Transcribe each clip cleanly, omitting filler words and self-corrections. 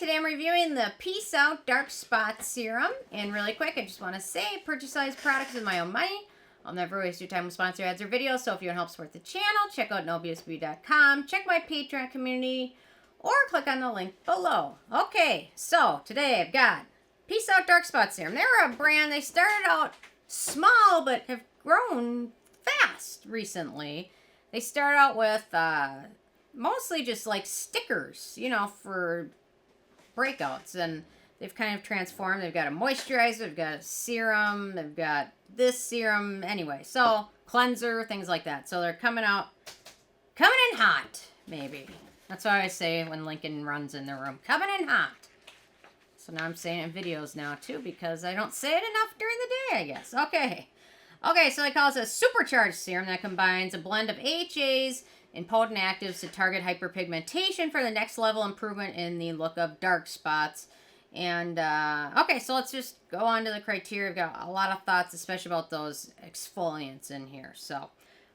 today I'm reviewing the Peace Out Dark Spot Serum. And really quick, I just want to say, purchase these products with my own money. I'll never waste your time with sponsor ads or videos, so if you want to help support the channel, check out nobsb.com, check my Patreon community, or click on the link below. Okay, so today I've got Peace Out Dark Spot Serum. They're a brand, they started out small, but have grown fast recently. They start out with mostly just like stickers, you know, for breakouts, and they've kind of transformed. They've got a moisturizer, they've got a serum, they've got this serum, anyway, so cleanser, things like that. So they're coming in hot, maybe. That's what I say when Lincoln runs in the room, coming in hot. So now I'm saying it in videos now too, because I don't say it enough during the day, I guess. Okay, so they call it a supercharged serum that combines a blend of AHAs and potent actives to target hyperpigmentation for the next level improvement in the look of dark spots. And, okay, so let's just go on to the criteria. I've got a lot of thoughts, especially about those exfoliants in here. So,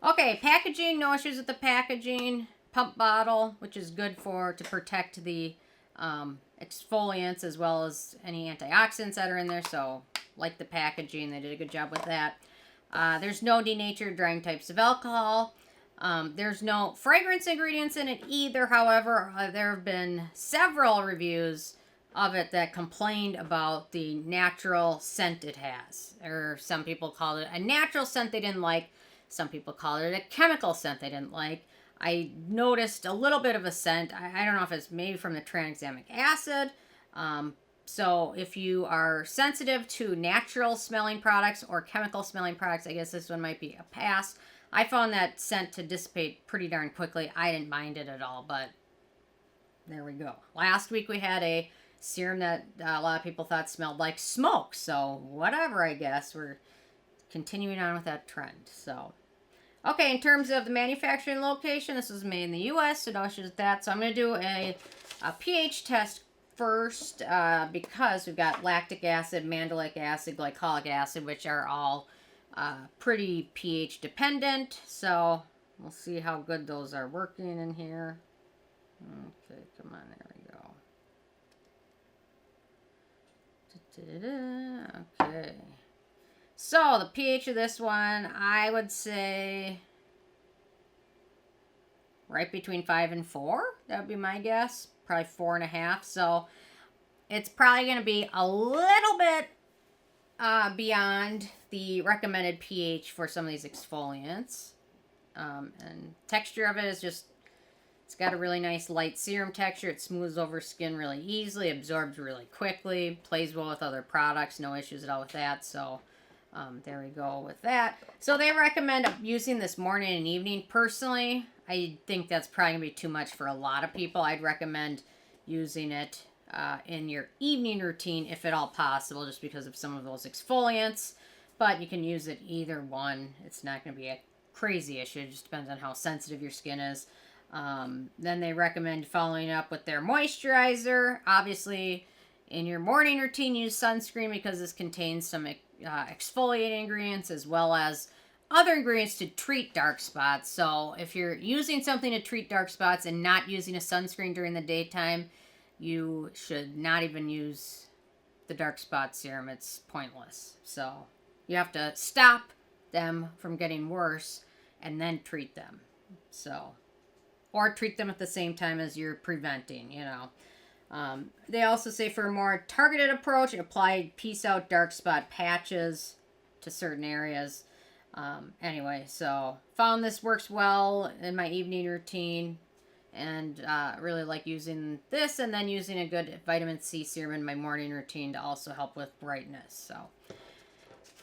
okay, packaging, no issues with the packaging. Pump bottle, which is good to protect the exfoliants as well as any antioxidants that are in there. So, like the packaging, they did a good job with that. There's no denatured drying types of alcohol. There's no fragrance ingredients in it either. However, there have been several reviews of it that complained about the natural scent it has. Or some people called it a natural scent they didn't like. Some people called it a chemical scent they didn't like. I noticed a little bit of a scent. I don't know if it's maybe from the Tranexamic Acid. So if you are sensitive to natural smelling products or chemical smelling products, I guess this one might be a pass. I found that scent to dissipate pretty darn quickly. I didn't mind it at all, but there we go. Last week we had a serum that a lot of people thought smelled like smoke. So whatever, I guess. We're continuing on with that trend. So, okay, in terms of the manufacturing location, this was made in the U.S., so no issues with that. So I'm going to do a pH test first because we've got lactic acid, mandelic acid, glycolic acid, which are all pretty pH dependent, so we'll see how good those are working in here. Okay, come on, there we go. Okay, so the pH of this one, I would say right between 5 and 4. That would be my guess. Probably 4.5. So it's probably going to be a little bit beyond the recommended pH for some of these exfoliants. And texture of it is just, it's got a really nice light serum texture. It smooths over skin really easily, absorbs really quickly, plays well with other products, no issues at all with that. So there we go with that. So they recommend using this morning and evening. Personally, I think that's probably going to be too much for a lot of people. I'd recommend using it in your evening routine, if at all possible, just because of some of those exfoliants. But you can use it either one. It's not going to be a crazy issue. It just depends on how sensitive your skin is. Then they recommend following up with their moisturizer. Obviously, in your morning routine, use sunscreen because this contains some exfoliating ingredients as well as other ingredients to treat dark spots. So if you're using something to treat dark spots and not using a sunscreen during the daytime, you should not even use the dark spot serum. It's pointless. So you have to stop them from getting worse and then treat them. So, or treat them at the same time as you're preventing, you know. They also say for a more targeted approach, apply Peace Out dark spot patches to certain areas. Anyway, so found this works well in my evening routine. And really like using this, and then using a good vitamin C serum in my morning routine to also help with brightness. So,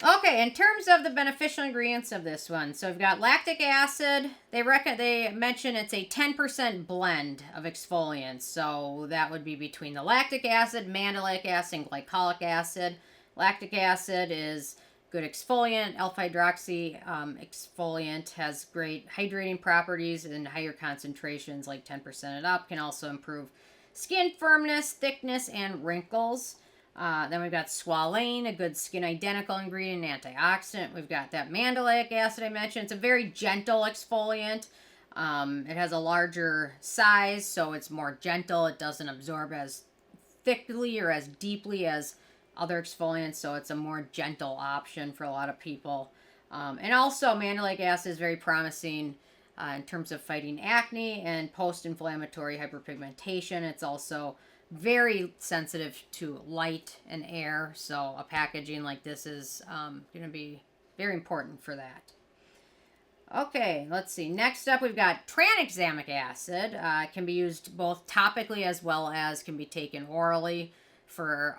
okay, in terms of the beneficial ingredients of this one, so we've got lactic acid. They mention it's a 10% blend of exfoliants. So that would be between the lactic acid, mandelic acid, and glycolic acid. Lactic acid is good exfoliant. Alpha-Hydroxide exfoliant has great hydrating properties, and higher concentrations, like 10% and up, can also improve skin firmness, thickness, and wrinkles. Then we've got Squalane, a good skin identical ingredient and antioxidant. We've got that mandelic acid I mentioned. It's a very gentle exfoliant. It has a larger size, so it's more gentle. It doesn't absorb as thickly or as deeply as other exfoliants, so it's a more gentle option for a lot of people. And also, mandelic acid is very promising in terms of fighting acne and post-inflammatory hyperpigmentation. It's also very sensitive to light and air, so a packaging like this is going to be very important for that. Okay, let's see. Next up, we've got tranexamic acid. It can be used both topically as well as can be taken orally for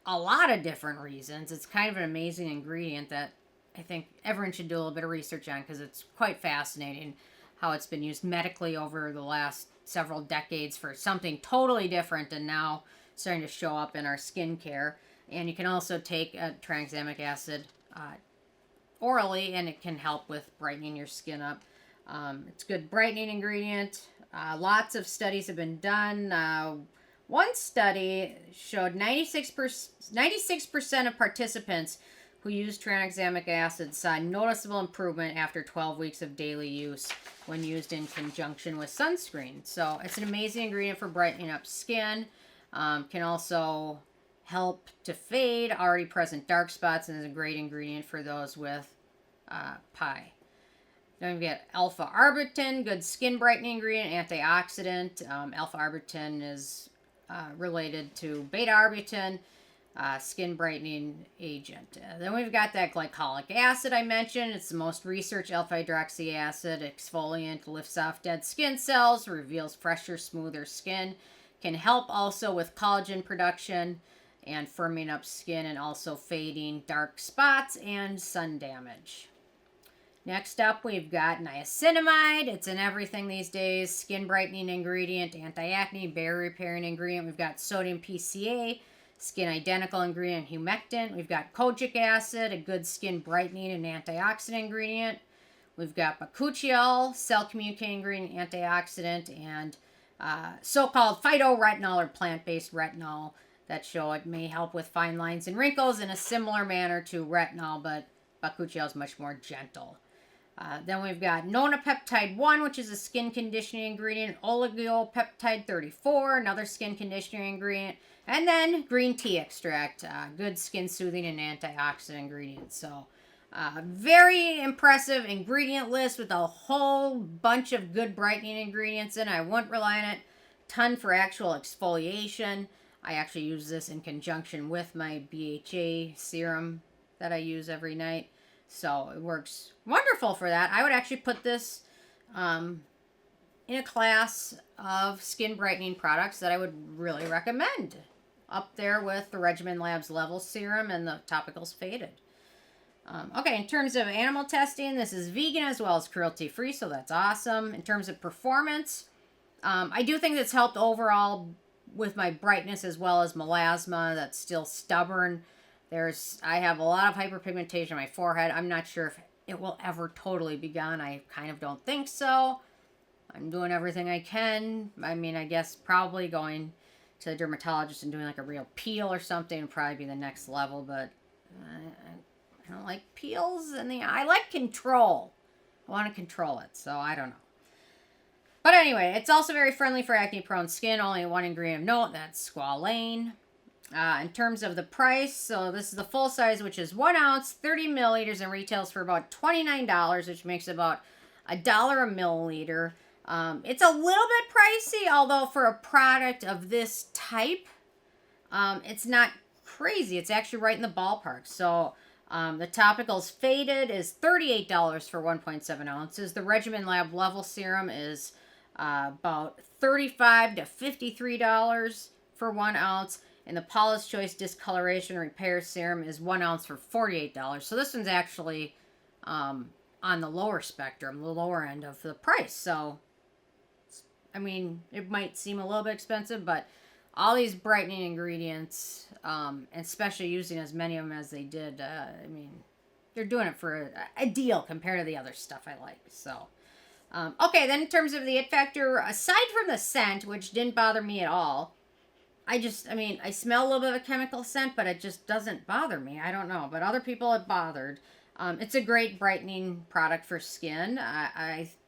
a lot of different reasons. It's kind of an amazing ingredient that I think everyone should do a little bit of research on because it's quite fascinating how it's been used medically over the last several decades for something totally different and now starting to show up in our skincare. And you can also take tranexamic acid orally, and it can help with brightening your skin up. It's a good brightening ingredient. Lots of studies have been done. One study showed 96% of participants who used tranexamic acid saw noticeable improvement after 12 weeks of daily use when used in conjunction with sunscreen. So it's an amazing ingredient for brightening up skin. Can also help to fade already present dark spots and is a great ingredient for those with PI. Then we get Alpha-Arbutin, good skin brightening ingredient, antioxidant. Alpha-Arbutin is related to beta-arbutin, skin brightening agent. Then we've got that glycolic acid I mentioned. It's the most researched alpha-hydroxy acid, exfoliant, lifts off dead skin cells, reveals fresher, smoother skin. Can help also with collagen production and firming up skin and also fading dark spots and sun damage. Next up, we've got niacinamide. It's in everything these days. Skin brightening ingredient, anti-acne, barrier repairing ingredient. We've got sodium PCA, skin identical ingredient, humectant. We've got kojic acid, a good skin brightening and antioxidant ingredient. We've got bakuchiol, cell communicating ingredient, antioxidant, and so-called phytoretinol or plant-based retinol that show it may help with fine lines and wrinkles in a similar manner to retinol, but bakuchiol is much more gentle. Then we've got nonapeptide 1, which is a skin conditioning ingredient, oligopeptide 34, another skin conditioning ingredient, and then green tea extract, good skin soothing and antioxidant ingredient. So very impressive ingredient list with a whole bunch of good brightening ingredients in. I wouldn't rely on it a ton for actual exfoliation. I actually use this in conjunction with my BHA serum that I use every night. So it works wonderful for that. I would actually put this in a class of skin brightening products that I would really recommend. Up there with the Regimen Labs Level Serum and the Topicals Faded. Okay, in terms of animal testing, this is vegan as well as cruelty-free, so that's awesome. In terms of performance, I do think it's helped overall with my brightness as well as melasma that's still stubborn. I have a lot of hyperpigmentation on my forehead. I'm not sure if it will ever totally be gone. I kind of don't think so. I'm doing everything I can. I mean, I guess probably going to the dermatologist and doing like a real peel or something would probably be the next level, but I don't like peels in the eye. I like control. I want to control it, so I don't know. But anyway, it's also very friendly for acne-prone skin. Only one ingredient of note, that's squalane. In terms of the price, so this is the full size, which is 1 ounce, 30 milliliters, and retails for about $29, which makes about $1 a milliliter. It's a little bit pricey, although for a product of this type, it's not crazy. It's actually right in the ballpark. So the Topicals Faded is $38 for 1.7 ounces. The Regimen Lab Level Serum is about $35 to $53 for 1 ounce. And the Paula's Choice Discoloration Repair Serum is 1 ounce for $48. So this one's actually on the lower spectrum, the lower end of the price. So, I mean, it might seem a little bit expensive, but all these brightening ingredients, and especially using as many of them as they did, I mean, they're doing it for a deal compared to the other stuff I like. So, okay, then in terms of the it factor, aside from the scent, which didn't bother me at all, I smell a little bit of a chemical scent, but it just doesn't bother me. I don't know, but other people it bothered. It's a great brightening product for skin.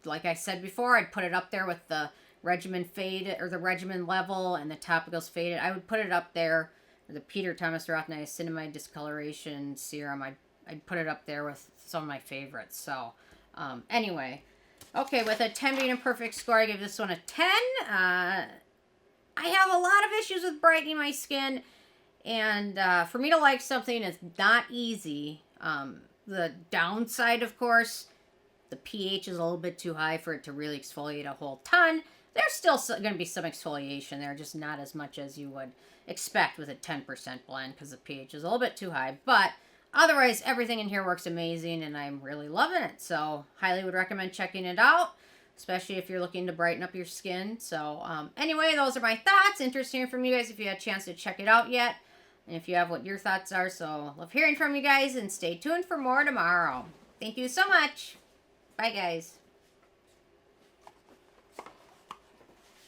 Like I said before, I'd put it up there with the regimen faded, or the regimen level, and the topicals faded, I would put it up there. Or the Peter Thomas Roth Niacinamide Discoloration Serum, I'd put it up there with some of my favorites. So, anyway. Okay, with a 10 being a perfect score, I give this one a 10. I have a lot of issues with brightening my skin. And for me to like something, it's not easy. The downside, of course, the pH is a little bit too high for it to really exfoliate a whole ton. There's still going to be some exfoliation there, just not as much as you would expect with a 10% blend because the pH is a little bit too high. But otherwise, everything in here works amazing, and I'm really loving it. So, highly would recommend checking it out, especially if you're looking to brighten up your skin. So, anyway, those are my thoughts. Interested hearing from you guys if you had a chance to check it out yet. And if you have, what your thoughts are. So, love hearing from you guys, and stay tuned for more tomorrow. Thank you so much. Bye, guys.